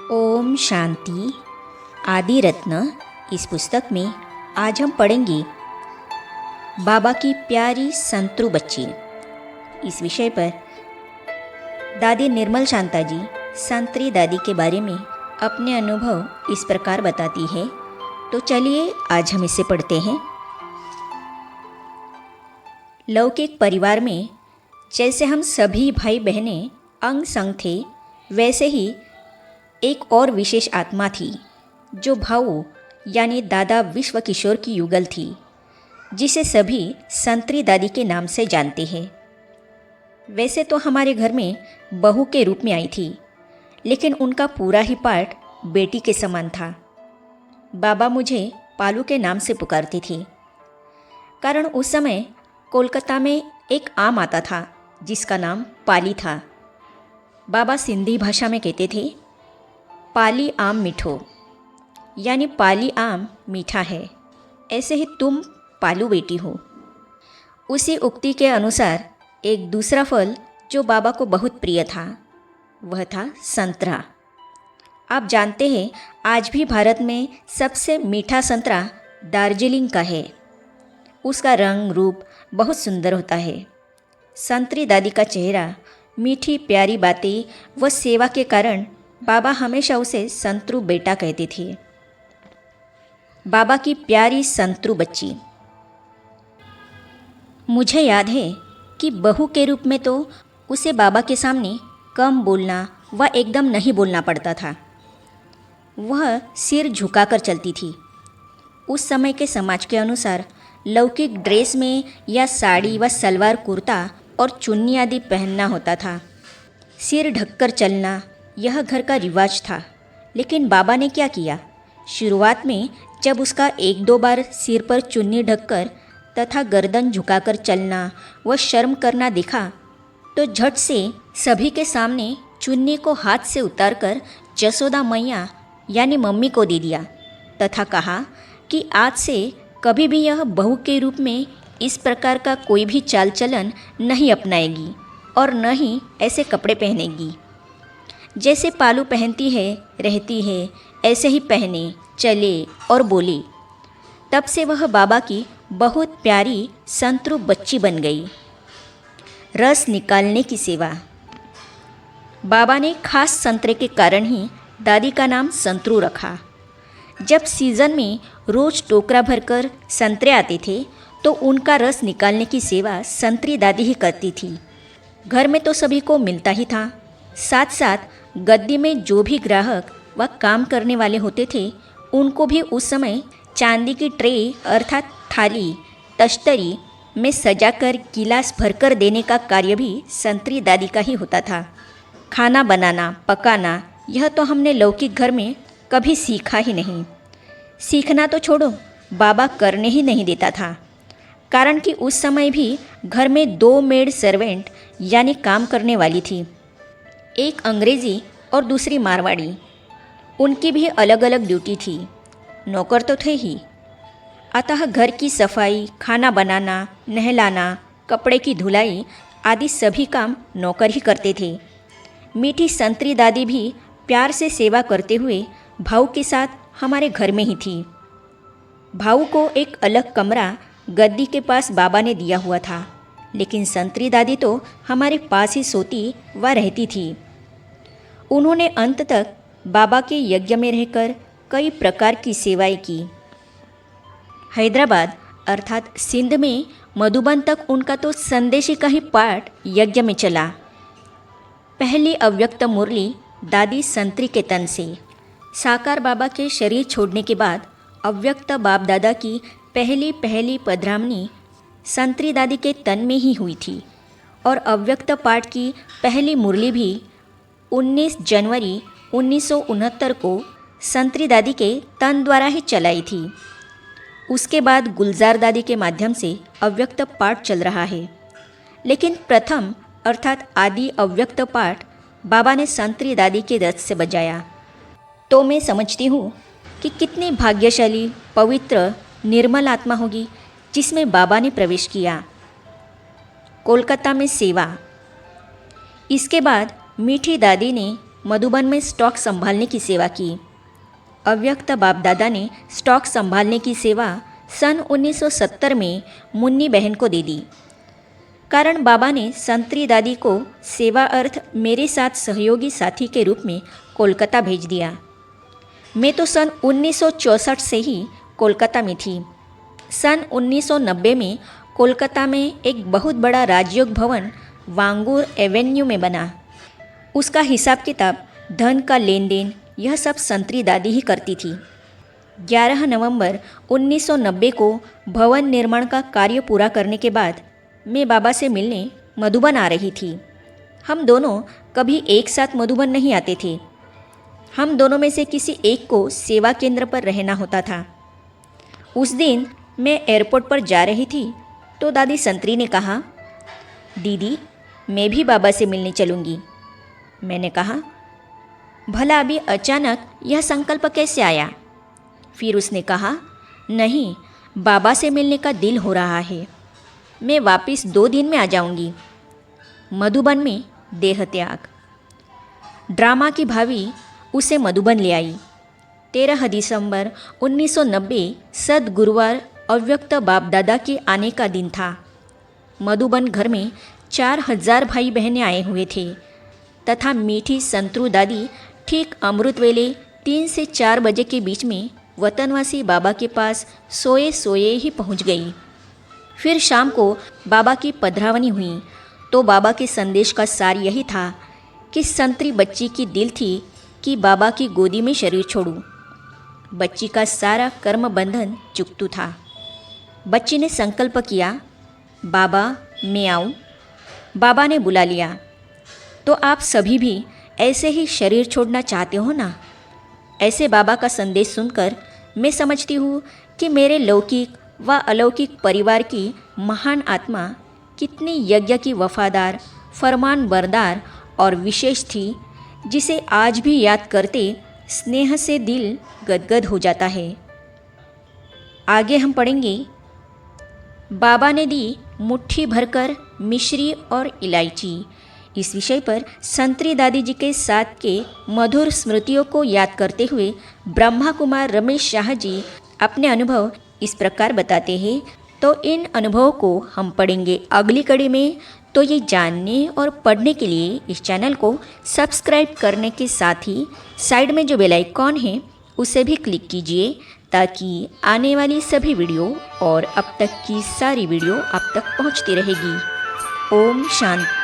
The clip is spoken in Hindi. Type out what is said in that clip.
ओम शांति। आदि रत्न इस पुस्तक में आज हम पढ़ेंगे बाबा की प्यारी संतरू बच्ची। इस विषय पर दादी निर्मल शांता जी संतरी दादी के बारे में अपने अनुभव इस प्रकार बताती है। तो चलिए आज हम इसे पढ़ते हैं। लौकिक परिवार में जैसे हम सभी भाई बहनें अंग संग थे, वैसे ही एक और विशेष आत्मा थी जो भाऊ यानी दादा विश्व किशोर की युगल थी, जिसे सभी संतरी दादी के नाम से जानते हैं। वैसे तो हमारे घर में बहू के रूप में आई थी, लेकिन उनका पूरा ही पार्ट बेटी के समान था। बाबा मुझे पालू के नाम से पुकारती थी, कारण उस समय कोलकाता में एक आम आता था जिसका नाम पाली था। बाबा सिंधी भाषा में कहते थे, पाली आम मीठो, यानी पाली आम मीठा है, ऐसे ही तुम पालू बेटी हो। उसी उक्ति के अनुसार एक दूसरा फल जो बाबा को बहुत प्रिय था वह था संतरा। आप जानते हैं आज भी भारत में सबसे मीठा संतरा दार्जिलिंग का है। उसका रंग रूप बहुत सुंदर होता है। संतरी दादी का चेहरा, मीठी प्यारी बातें व सेवा के कारण बाबा हमेशा उसे संतरू बेटा कहते थे। बाबा की प्यारी संतरू बच्ची। मुझे याद है कि बहू के रूप में तो उसे बाबा के सामने कम बोलना व एकदम नहीं बोलना पड़ता था। वह सिर झुकाकर चलती थी। उस समय के समाज के अनुसार लौकिक ड्रेस में या साड़ी व सलवार कुर्ता और चुन्नी आदि पहनना होता था। सिर ढककर चलना यह घर का रिवाज था। लेकिन बाबा ने क्या किया, शुरुआत में जब उसका एक दो बार सिर पर चुन्नी ढककर तथा गर्दन झुकाकर चलना व शर्म करना दिखा, तो झट से सभी के सामने चुन्नी को हाथ से उतारकर जसोदा मैया यानी मम्मी को दे दिया तथा कहा कि आज से कभी भी यह बहू के रूप में इस प्रकार का कोई भी चाल चलन नहीं अपनाएगी और न ही ऐसे कपड़े पहनेगी। जैसे पालू पहनती है रहती है, ऐसे ही पहने चले और बोले। तब से वह बाबा की बहुत प्यारी संतरू बच्ची बन गई। रस निकालने की सेवा। बाबा ने खास संतरे के कारण ही दादी का नाम संतरू रखा। जब सीज़न में रोज़ टोकरा भरकर संतरे आते थे तो उनका रस निकालने की सेवा संतरी दादी ही करती थी। घर में तो सभी को मिलता ही था। साथ साथ गद्दी में जो भी ग्राहक व काम करने वाले होते थे उनको भी उस समय चांदी की ट्रे अर्थात थाली तश्तरी में सजाकर गिलास भरकर देने का कार्य भी संतरी दादी का ही होता था। खाना बनाना पकाना यह तो हमने लौकिक घर में कभी सीखा ही नहीं। सीखना तो छोड़ो, बाबा करने ही नहीं देता था, कारण कि उस समय भी घर में 2 मेड सर्वेंट यानी काम करने वाली थी, एक अंग्रेज़ी और दूसरी मारवाड़ी। उनकी भी अलग अलग ड्यूटी थी। नौकर तो थे ही। अतः घर की सफाई, खाना बनाना, नहलाना, कपड़े की धुलाई आदि सभी काम नौकर ही करते थे। मीठी संतरी दादी भी प्यार से सेवा करते हुए भाऊ के साथ हमारे घर में ही थी। भाऊ को एक अलग कमरा गद्दी के पास बाबा ने दिया हुआ था, लेकिन संतरी दादी तो हमारे पास ही सोती व रहती थी। उन्होंने अंत तक बाबा के यज्ञ में रहकर कई प्रकार की सेवाएं की। हैदराबाद अर्थात सिंध में मधुबन तक उनका तो संदेशी का ही पाठ यज्ञ में चला। पहली अव्यक्त मुरली दादी संतरी के तन से। साकार बाबा के शरीर छोड़ने के बाद अव्यक्त बाप दादा की पहली पधरामनी संतरी दादी के तन में ही हुई थी और अव्यक्त पाठ की पहली मुरली भी 19 जनवरी 1969 को संतरी दादी के तन द्वारा ही चलाई थी। उसके बाद गुलजार दादी के माध्यम से अव्यक्त पाठ चल रहा है, लेकिन प्रथम अर्थात आदि अव्यक्त पाठ बाबा ने संतरी दादी के रथ से बजाया। तो मैं समझती हूँ कि कितनी भाग्यशाली पवित्र निर्मल आत्मा होगी जिसमें बाबा ने प्रवेश किया। कोलकाता में सेवा। इसके बाद मीठी दादी ने मधुबन में स्टॉक संभालने की सेवा की। अव्यक्त बाप दादा ने स्टॉक संभालने की सेवा सन 1970 में मुन्नी बहन को दे दी। कारण बाबा ने संतरी दादी को सेवा अर्थ मेरे साथ सहयोगी साथी के रूप में कोलकाता भेज दिया। मैं तो सन 1964 से ही कोलकाता में थी। सन 1990 में कोलकाता में एक बहुत बड़ा राजयोग भवन वांगूर एवेन्यू में बना। उसका हिसाब किताब, धन का लेन देन, यह सब संतरी दादी ही करती थी। 11 नवंबर 1990 को भवन निर्माण का कार्य पूरा करने के बाद मैं बाबा से मिलने मधुबन आ रही थी। हम दोनों कभी एक साथ मधुबन नहीं आते थे। हम दोनों में से किसी एक को सेवा केंद्र पर रहना होता था। उस दिन मैं एयरपोर्ट पर जा रही थी तो दादी संतरी ने कहा, दीदी मैं भी बाबा से मिलने चलूँगी। मैंने कहा, भला अभी अचानक यह संकल्प कैसे आया? फिर उसने कहा, नहीं, बाबा से मिलने का दिल हो रहा है। मैं वापस 2 दिन में आ जाऊंगी। मधुबन में देह त्याग। ड्रामा की भावी उसे मधुबन ले आई। 13 दिसंबर 1990 सद गुरुवार अव्यक्त बाप दादा के आने का दिन था। मधुबन घर में 4000 भाई बहनें आए हुए थे तथा मीठी संतरू दादी ठीक अमृत वेले 3 से 4 बजे के बीच में वतनवासी बाबा के पास सोए सोए ही पहुंच गई। फिर शाम को बाबा की पधरावनी हुई तो बाबा के संदेश का सार यही था कि संतरी बच्ची की दिल थी कि बाबा की गोदी में शरीर छोड़ूं। बच्ची का सारा कर्म बंधन चुकतू था। बच्ची ने संकल्प किया, बाबा मैं आऊँ। बाबा ने बुला लिया, तो आप सभी भी ऐसे ही शरीर छोड़ना चाहते हो ना? ऐसे बाबा का संदेश सुनकर मैं समझती हूँ कि मेरे लौकिक व अलौकिक परिवार की महान आत्मा कितनी यज्ञ की वफादार, फरमान बरदार और विशेष थी, जिसे आज भी याद करते स्नेह से दिल गदगद हो जाता है। आगे हम पढ़ेंगे, बाबा ने दी मुट्ठी भरकर मिश्री और इलायची। इस विषय पर संतरी दादी जी के साथ के मधुर स्मृतियों को याद करते हुए ब्रह्मा कुमार रमेश शाह जी अपने अनुभव इस प्रकार बताते हैं। तो इन अनुभवों को हम पढ़ेंगे अगली कड़ी में। तो ये जानने और पढ़ने के लिए इस चैनल को सब्सक्राइब करने के साथ ही साइड में जो बेल आइकॉन है उसे भी क्लिक कीजिए, ताकि आने वाली सभी वीडियो और अब तक की सारी वीडियो आप तक पहुंचती रहेगी। ओम शांति।